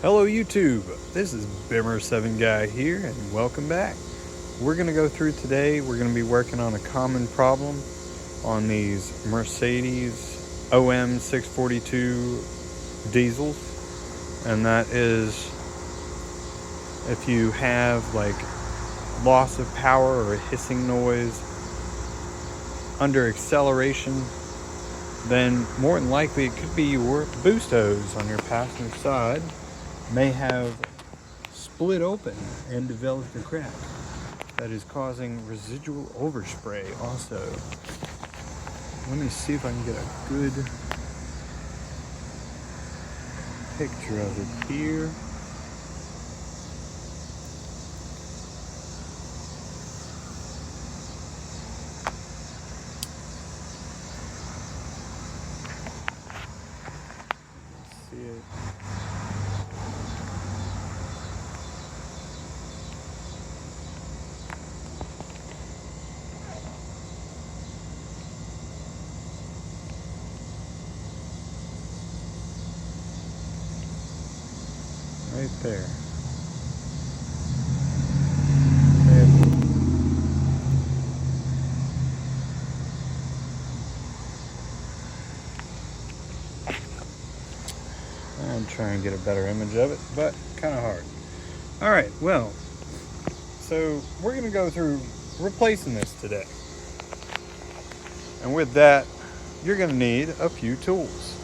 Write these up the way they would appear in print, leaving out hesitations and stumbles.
Hello YouTube, this is Bimmer7 Guy here and welcome back. We're going to go through today, we're going to be working on a common problem on these Mercedes OM642 diesels, and that is if you have like loss of power or a hissing noise under acceleration, then more than likely it could be your boost hose on your passenger side may have split open and developed a crack that is causing residual overspray also. Let me see if I can get a good picture of it here. Let's see it. Right there. I'm trying to get a better image of it, but kind of hard. All right, well, so we're going to go through replacing this today. And with that, you're going to need a few tools.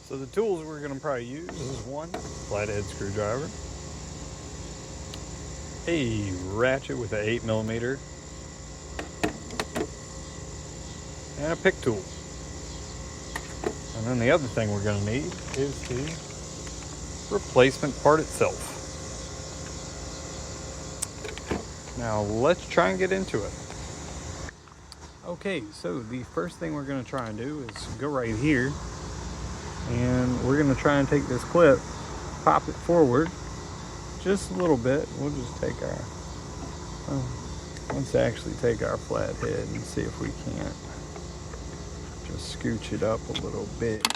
So the tools we're going to probably use is one flathead screwdriver, a ratchet with an 8mm, and a pick tool. And then the other thing we're going to need is the replacement part itself. Now let's try and get into it. Okay, so the first thing we're going to try and do is go right here. And we're going to try and take this clip, pop it forward just a little bit. We'll just take our, let's actually take our flathead and see if we can't just scooch it up a little bit.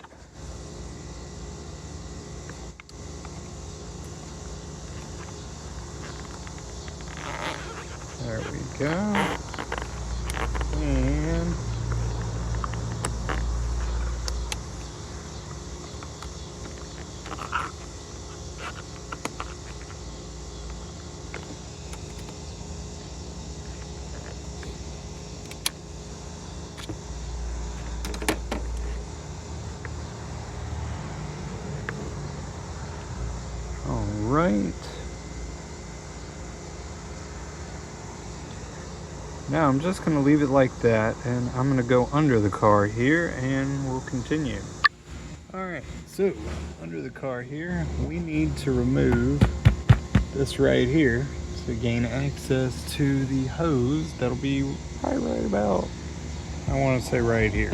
There we go. And right. Now I'm just going to leave it like that, and I'm going to go under the car here and we'll continue. Alright, so under the car here we need to remove this right here to gain access to the hose. That'll be probably right about, I want to say right here.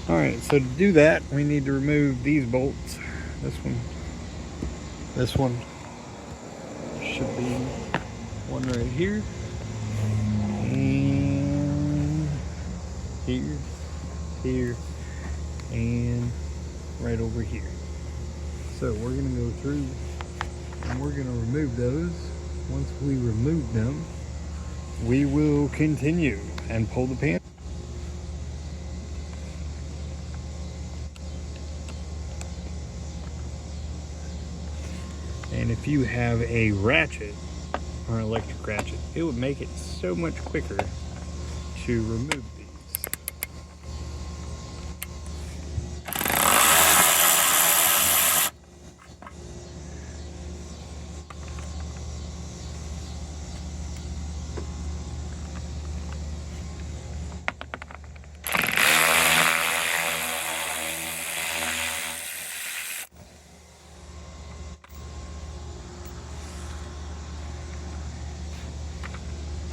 Alright, so to do that we need to remove these bolts. This one should be one right here, and here, and right over here. So we're going to go through and we're going to remove those. Once we remove them, we will continue and pull the pin. And if you have a ratchet or an electric ratchet, it would make it so much quicker to remove these.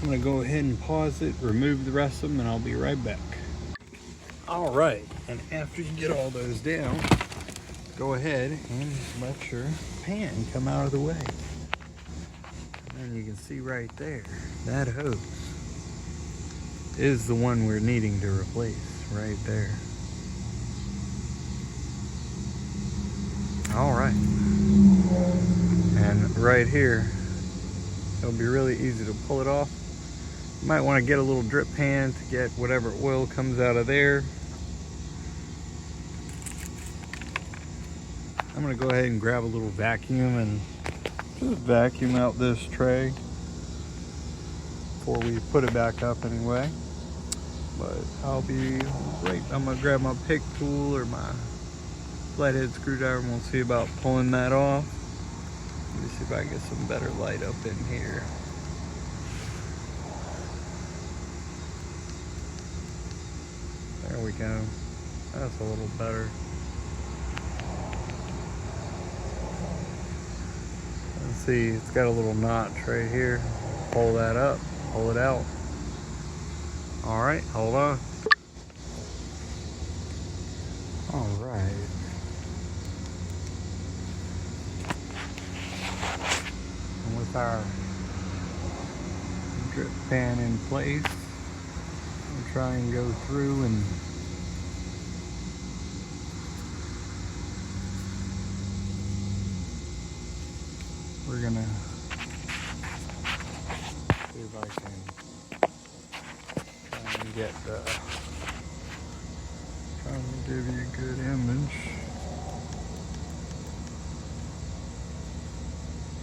I'm going to go ahead and pause it, remove the rest of them, and I'll be right back. Alright, and after you get all those down, go ahead and let your pan come out of the way. And you can see right there, that hose is the one we're needing to replace right there. All right. And right here, it'll be really easy to pull it off. You might want to get a little drip pan to get whatever oil comes out of there. I'm gonna go ahead and grab a little vacuum and just vacuum out this tray before we put it back up anyway. But I'll be right. I'm gonna grab my pick tool or my flathead screwdriver and we'll see about pulling that off. Let me see if I can get some better light up in here. There we go. That's a little better. Let's see, it's got a little notch right here. Pull that up, pull it out. All right, hold on. All right. And with our drip pan in place, we'll try and go through and we're gonna see if I can try and get trying to give you a good image.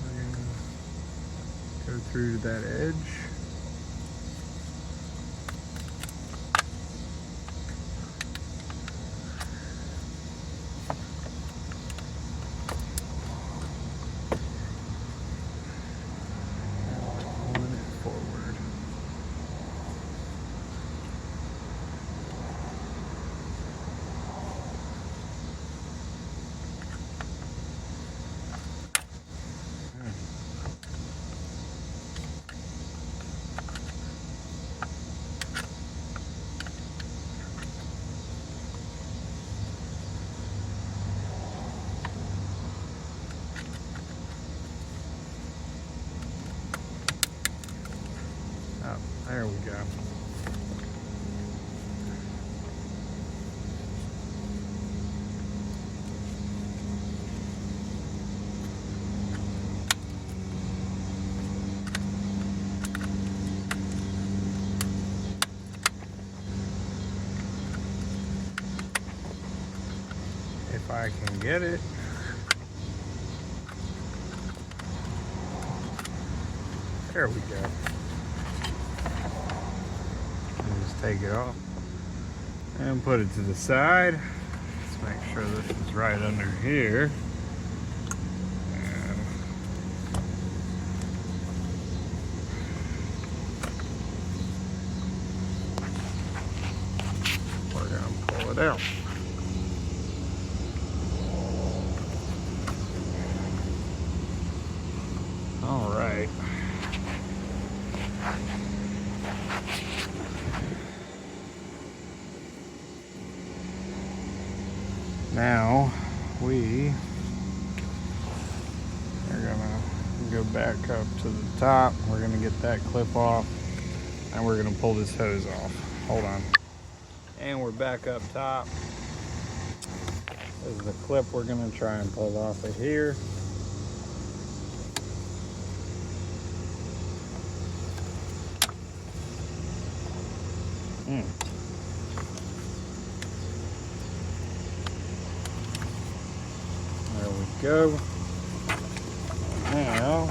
We're gonna go through to that edge. There we go. If I can get it. There we go. Take it off and put it to the side. Let's make sure this is right under here. And we're gonna pull it out. All right. Now we are gonna go back up to the top. We're gonna get that clip off and we're gonna pull this hose off. Hold on. And we're back up top. This is the clip we're gonna try and pull off of here. There we go. Now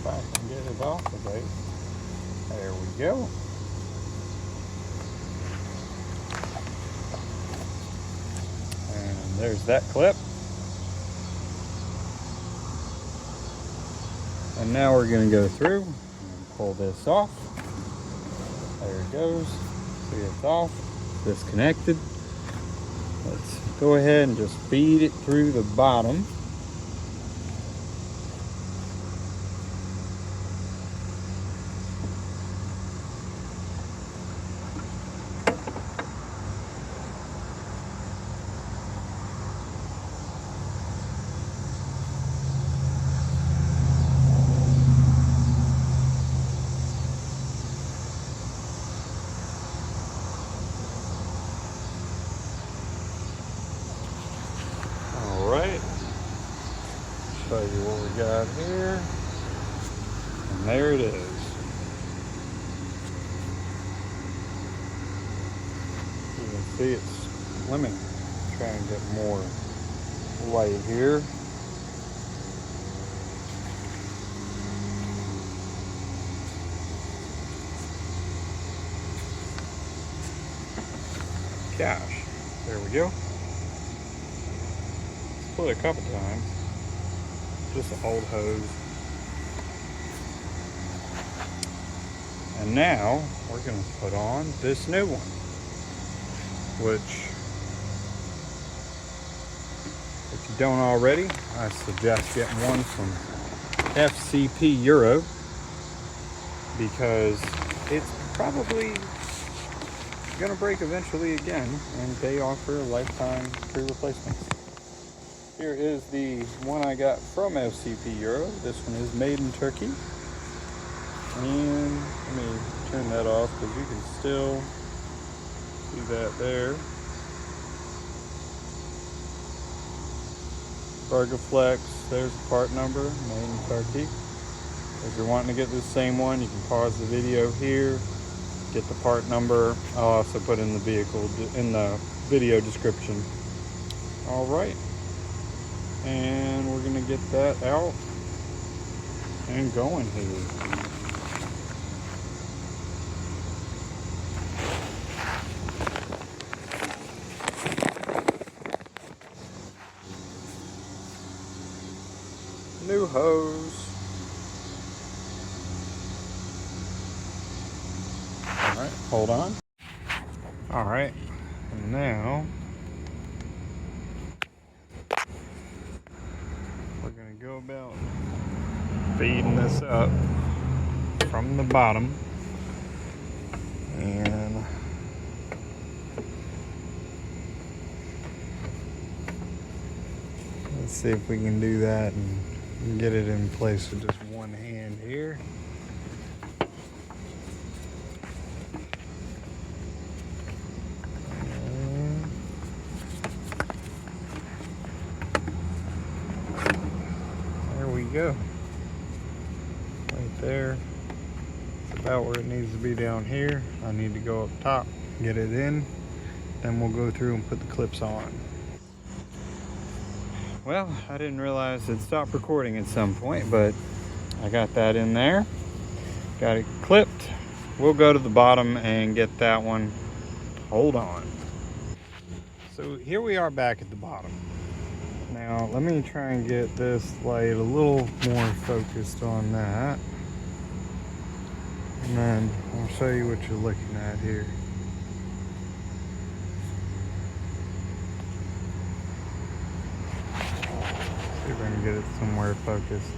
if I can get it off of it. There we go. And there's that clip. And now we're going to go through and pull this off. There it goes. See, it's off. Disconnected. Let's go ahead and just feed it through the bottom. got here. And there it is. You can see it's, let me try and get more light here. Gosh, there we go. Split a couple times. Just an old hose. And now we're going to put on this new one, which, if you don't already, I suggest getting one from FCP Euro, because it's probably going to break eventually again, and they offer lifetime free replacements. Here is the one I got from FCP Euro. This one is made in Turkey. And let me turn that off because you can still see that there. Burgerflex, there's the part number, made in Turkey. If you're wanting to get the same one, you can pause the video here, get the part number. I'll also put in the video description. All right, and we're gonna get that out and going here. New hose. All right, hold on. All right, and now we're gonna go about feeding this up from the bottom, and let's see if we can do that and get it in place with just one hand here. There we go. Right there. It's about where it needs to be down here. I need to go up top, get it in, then we'll go through and put the clips on. Well, I didn't realize it stopped recording at some point, but I got that in there. Got it clipped. We'll go to the bottom and get that one. Hold on. So here we are back at the bottom. Now, let me try and get this light a little more focused on that. And then I'll show you what you're looking at here. See if I can get it somewhere focused.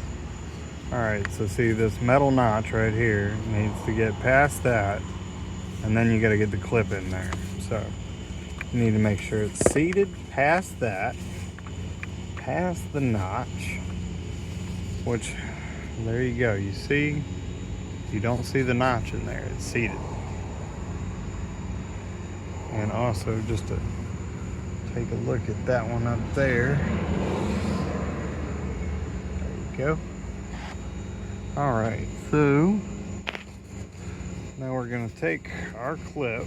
Alright, so see this metal notch right here needs to get past that, and then you got to get the clip in there. So you need to make sure it's seated past that, past the notch, which, there you go. You see, you don't see the notch in there, it's seated. And also, just to take a look at that one up there. There you go. Alright, so now we're going to take our clip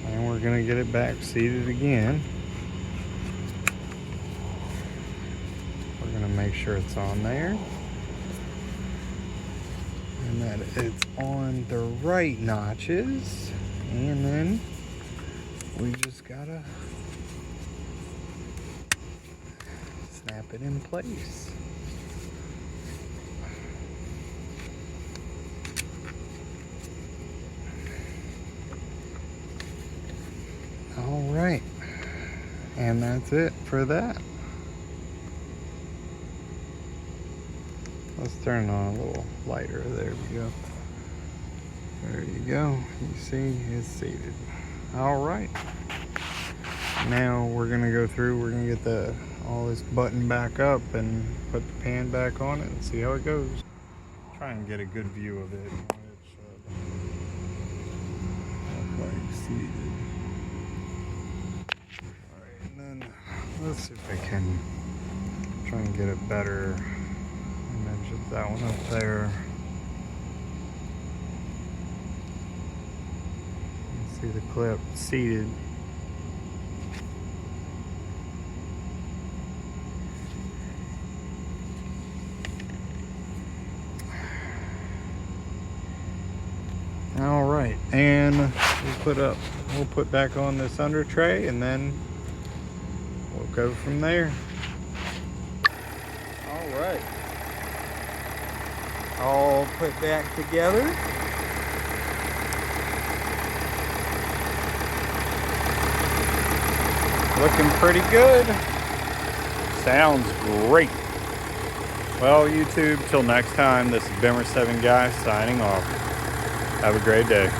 and we're going to get it back seated again. We're going to make sure it's on there and that it's on the right notches, and then we just got to snap it in place. All right, and that's it for that. Let's turn it on a little lighter. There we go. There you go. You see, it's seated. All right. Now we're gonna go through. We're gonna get all this button back up and put the pan back on it and see how it goes. Try and get a good view of it. It should look like seated. All right, and then Let's see if I can try and get a better image of that one up there. You see the clip seated. All right, and we'll put back on this under tray, and then we'll go from there. All right, all put back together. Looking pretty good. Sounds great. Well, YouTube, till next time, this is Bimmer7 Guy signing off. Have a great day.